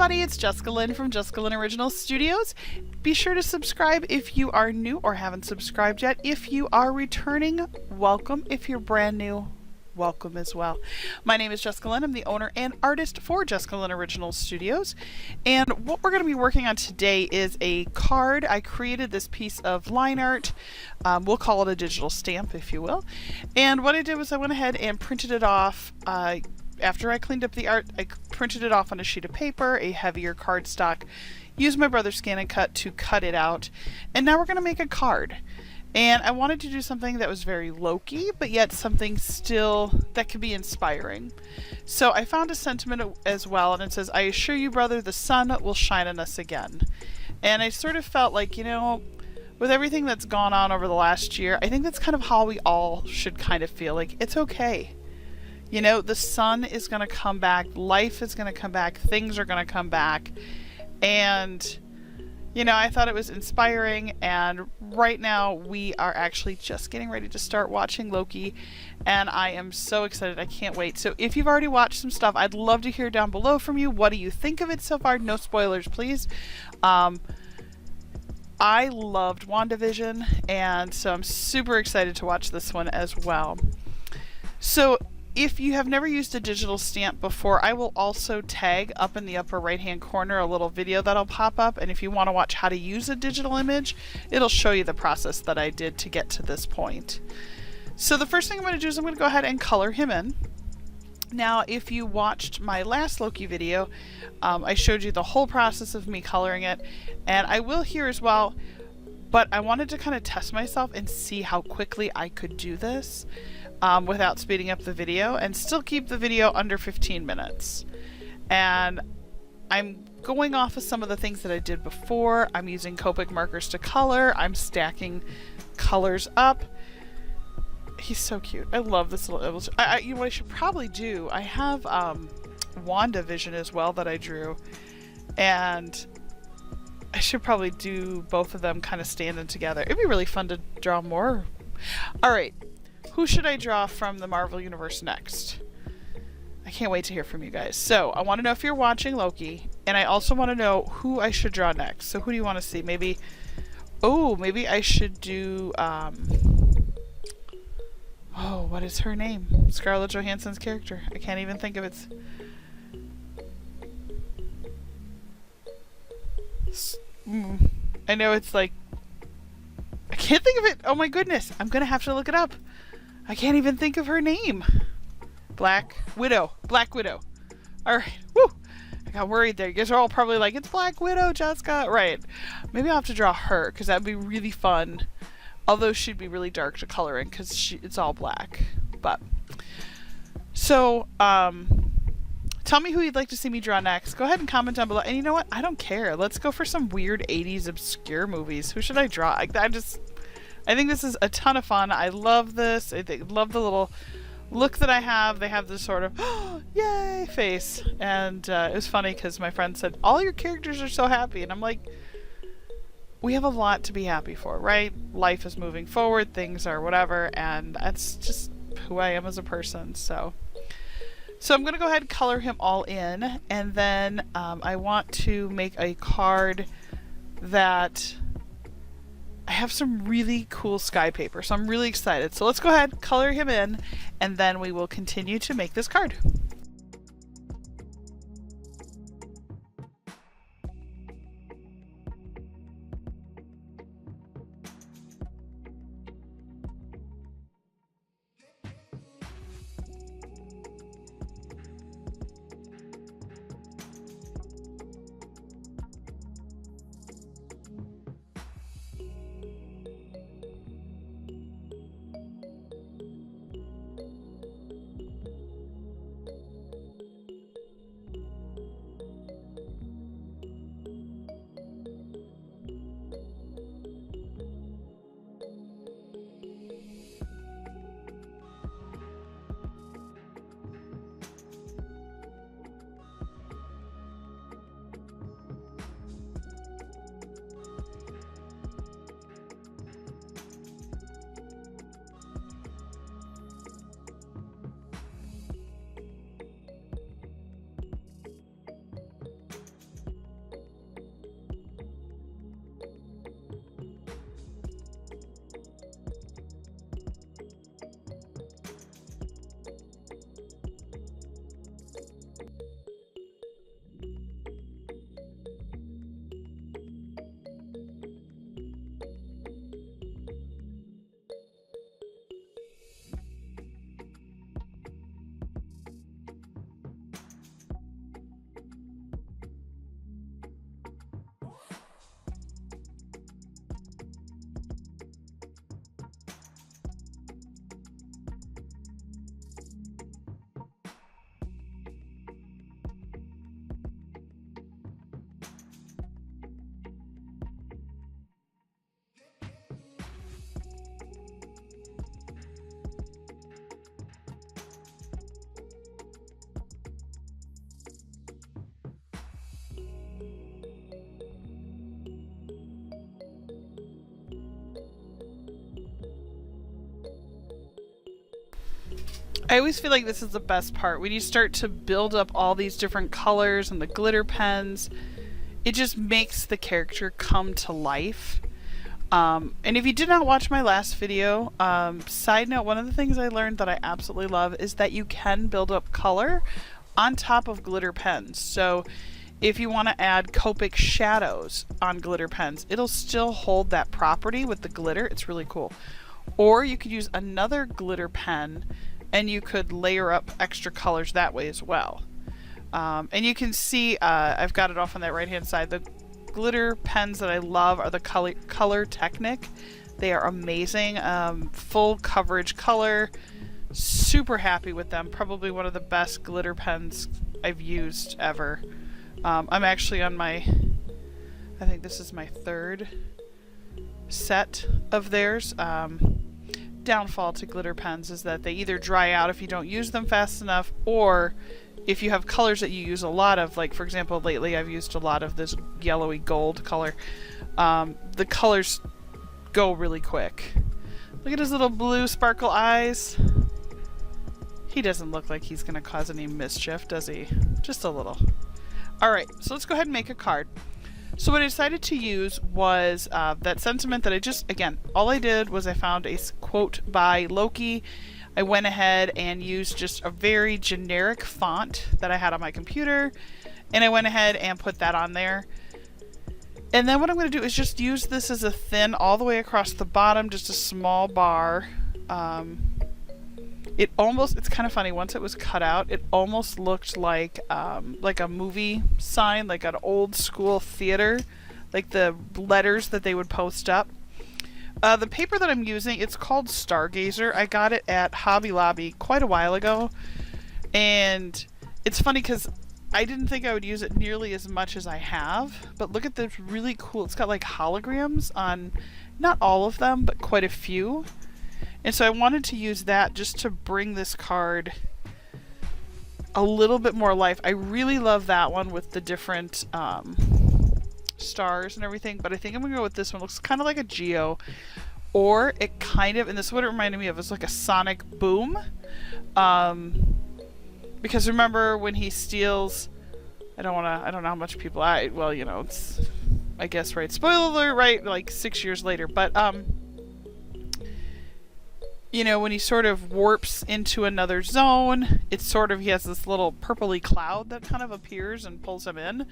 everybody, it's Jessica Lynn from Jessica Lynn Original Studios. Be sure to subscribe if you are new or haven't subscribed yet. If you are returning, welcome. If you're brand new, welcome as well. My name is Jessica Lynn. I'm the owner and artist for Jessica Lynn Original Studios. And what we're going to be working on today is a card. I created this piece of line art. We'll call it a digital stamp, if you will. And what I did was I went ahead and printed it off. After I cleaned up the art, I printed it off on a sheet of paper, a heavier cardstock, used my brother's Scan and Cut to cut it out, and now we're going to make a card. And I wanted to do something that was very Loki, but yet something still that could be inspiring. So I found a sentiment as well, and it says, "I assure you, brother, the sun will shine on us again." And I sort of felt like, you know, with everything that's gone on over the last year, I think that's kind of how we all should kind of feel. Like, it's okay. You know, the sun is going to come back, life is going to come back, things are going to come back. And, you know, I thought it was inspiring, and right now we are actually just getting ready to start watching Loki, and I am so excited. I can't wait. So if you've already watched some stuff, I'd love to hear down below from you. What do you think of it so far? No spoilers, please. I loved WandaVision, and so I'm super excited to watch this one as well. So if you have never used a digital stamp before, I will also tag up in the upper right hand corner a little video that'll pop up, and if you want to watch how to use a digital image, it'll show you the process that I did to get to this point. So the first thing I'm going to do is I'm going to go ahead and color him in. Now, if you watched my last Loki video, I showed you the whole process of me coloring it, and I will here as well, but I wanted to kind of test myself and see how quickly I could do this without speeding up the video and still keep the video under 15 minutes. And I'm going off of some of the things that I did before. I'm using Copic markers to color. I'm stacking colors up. He's so cute. I love this little illustration. You know what I should probably do? I have WandaVision as well that I drew, and I should probably do both of them kind of standing together. It'd be really fun to draw more. All right, who should I draw from the Marvel Universe next? I can't wait to hear from you guys. So I want to know if you're watching Loki, and I also want to know who I should draw next. So who do you want to see? Maybe, oh, maybe I should do, oh, what is her name? Scarlett Johansson's character. I can't even think of it. I know it's like, I can't think of it. Oh my goodness. I'm going to have to look it up. I can't even think of her name. Black Widow. Black Widow. Alright. Woo! I got worried there. You guys are all probably like, it's Black Widow, Jessica. Right. Maybe I'll have to draw her, because that would be really fun. Although she'd be really dark to color in, because it's all black. But, so, tell me who you'd like to see me draw next. Go ahead and comment down below. And you know what? I don't care. Let's go for some weird 80s obscure movies. Who should I draw? I think this is a ton of fun. I love this. I love the little look that I have. They have this sort of, oh, yay face. And it was funny because my friend said, all your characters are so happy. And I'm like, we have a lot to be happy for, right? Life is moving forward. Things are whatever. And that's just who I am as a person. So I'm going to go ahead and color him all in. And then I want to make a card that I have some really cool sky paper, so I'm really excited. So let's go ahead, color him in, and then we will continue to make this card. I always feel like this is the best part. When you start to build up all these different colors and the glitter pens, it just makes the character come to life. And if you did not watch my last video, side note, one of the things I learned that I absolutely love is that you can build up color on top of glitter pens. So if you want to add Copic shadows on glitter pens, it'll still hold that property with the glitter. It's really cool. Or you could use another glitter pen and you could layer up extra colors that way as well. And you can see, I've got it off on that right hand side. The glitter pens that I love are the Color Technic. They are amazing. Full coverage color. Super happy with them. Probably one of the best glitter pens I've used ever. I'm actually on my, I think this is my third set of theirs. Downfall to glitter pens is that they either dry out if you don't use them fast enough, or if you have colors that you use a lot of, like for example lately I've used a lot of this yellowy gold color, the colors go really quick. Look at his little blue sparkle eyes. He doesn't look like he's gonna cause any mischief, does he? Just a little. Alright, so let's go ahead and make a card. So what I decided to use was that sentiment that I just, again, all I did was I found a quote by Loki. I went ahead and used just a very generic font that I had on my computer, and I went ahead and put that on there. And then what I'm going to do is just use this as a thin all the way across the bottom, just a small bar. It's kind of funny, once it was cut out, it almost looked like a movie sign, like an old school theater, like the letters that they would post up. The paper that I'm using, it's called Stargazer. I got it at Hobby Lobby quite a while ago, and it's funny because I didn't think I would use it nearly as much as I have, but look at this really cool, it's got like holograms on, not all of them, but quite a few. And so I wanted to use that just to bring this card a little bit more life. I really love that one with the different stars and everything, but I think I'm going to go with this one. It looks kind of like a Geo, or it kind of, and this is what it reminded me of, is like a sonic boom. Because remember when he steals, I don't know how much people, well, you know, it's, I guess, right, spoiler alert, right, like 6 years later, but, you know, when he sort of warps into another zone, it's sort of, he has this little purpley cloud that kind of appears and pulls him in.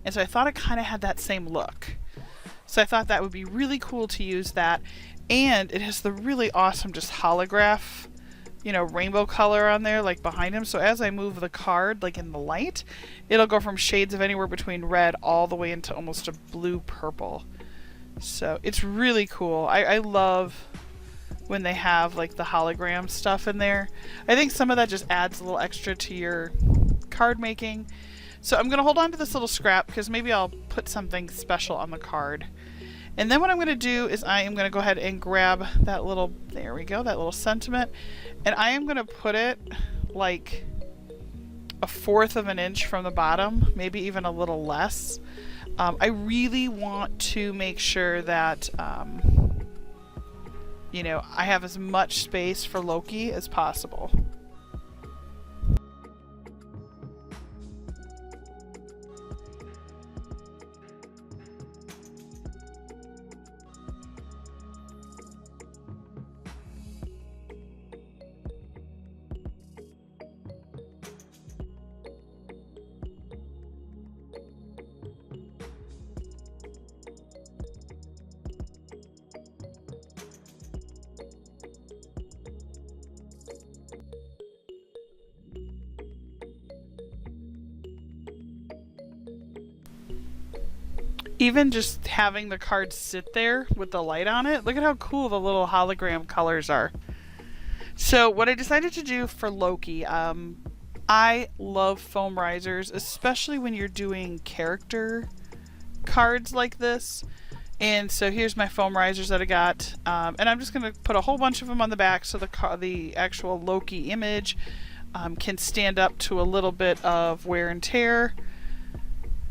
And so I thought it kind of had that same look. So I thought that would be really cool to use that. And it has the really awesome just holograph, you know, rainbow color on there, like behind him. So as I move the card, like in the light, it'll go from shades of anywhere between red all the way into almost a blue purple. So it's really cool. I love when they have like the hologram stuff in there. I think some of that just adds a little extra to your card making. So I'm going to hold on to this little scrap because maybe I'll put something special on the card. And then what I'm going to do is I am going to go ahead and grab that little, there we go, that little sentiment. And I am going to put it like 1/4 of an inch from the bottom, maybe even a little less. I really want to make sure that you know, I have as much space for Loki as possible. Even just having the card sit there with the light on it, look at how cool the little hologram colors are. So what I decided to do for Loki, I love foam risers, especially when you're doing character cards like this. And so here's my foam risers that I got, and I'm just going to put a whole bunch of them on the back so the actual Loki image can stand up to a little bit of wear and tear.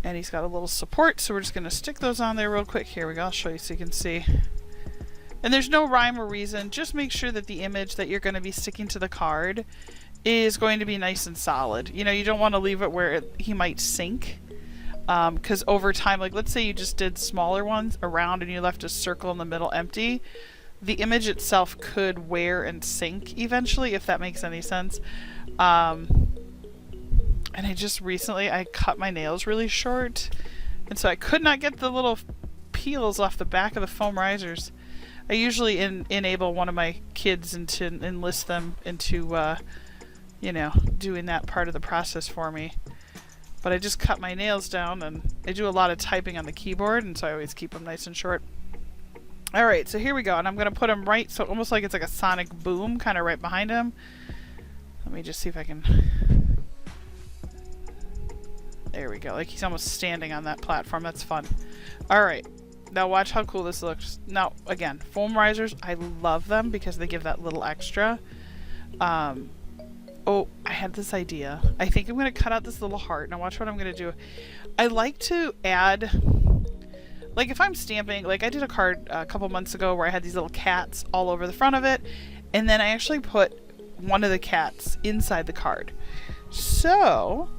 And he's got a little support, so we're just going to stick those on there real quick. Here we go, I'll show you so you can see. And there's no rhyme or reason, just make sure that the image that you're going to be sticking to the card is going to be nice and solid. You know, you don't want to leave it where he might sink. Because over time, like let's say you just did smaller ones around and you left a circle in the middle empty, the image itself could wear and sink eventually, if that makes any sense. And I just recently, I cut my nails really short, and so I could not get the little peels off the back of the foam risers. I usually enable one of my kids and to enlist them into, you know, doing that part of the process for me. But I just cut my nails down, and I do a lot of typing on the keyboard, and so I always keep them nice and short. Alright, so here we go, and I'm going to put him right, so almost like it's like a sonic boom, kind of right behind him. Let me just see if I can... There we go, like he's almost standing on that platform. That's fun. Alright, now watch how cool this looks. Now, again, foam risers, I love them because they give that little extra. Oh, I had this idea. I think I'm going to cut out this little heart. Now watch what I'm going to do. I like to add, like if I'm stamping, like I did a card a couple months ago where I had these little cats all over the front of it, and then I actually put one of the cats inside the card. So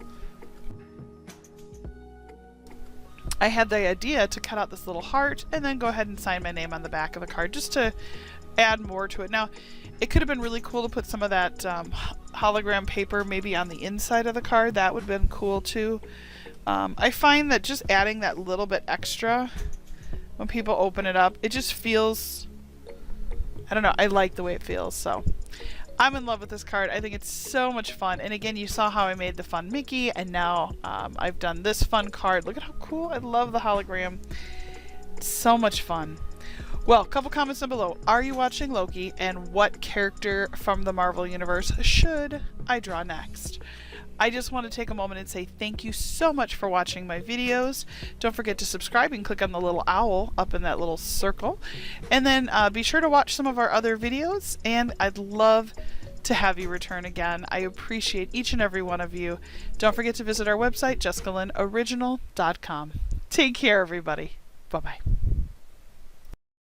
I had the idea to cut out this little heart and then go ahead and sign my name on the back of the card just to add more to it. Now, it could have been really cool to put some of that hologram paper maybe on the inside of the card. That would have been cool too. I find that just adding that little bit extra when people open it up, it just feels, I don't know, I like the way it feels. So I'm in love with this card. I think it's so much fun. And again, you saw how I made the fun Mickey, and now I've done this fun card. Look at how cool. I love the hologram. It's so much fun. Well, a couple comments down below. Are you watching Loki, and what character from the Marvel Universe should I draw next? I just want to take a moment and say thank you so much for watching my videos. Don't forget to subscribe and click on the little owl up in that little circle. And then be sure to watch some of our other videos, and I'd love to have you return again. I appreciate each and every one of you. Don't forget to visit our website, JessicaLynnOriginal.com. Take care, everybody. Bye-bye.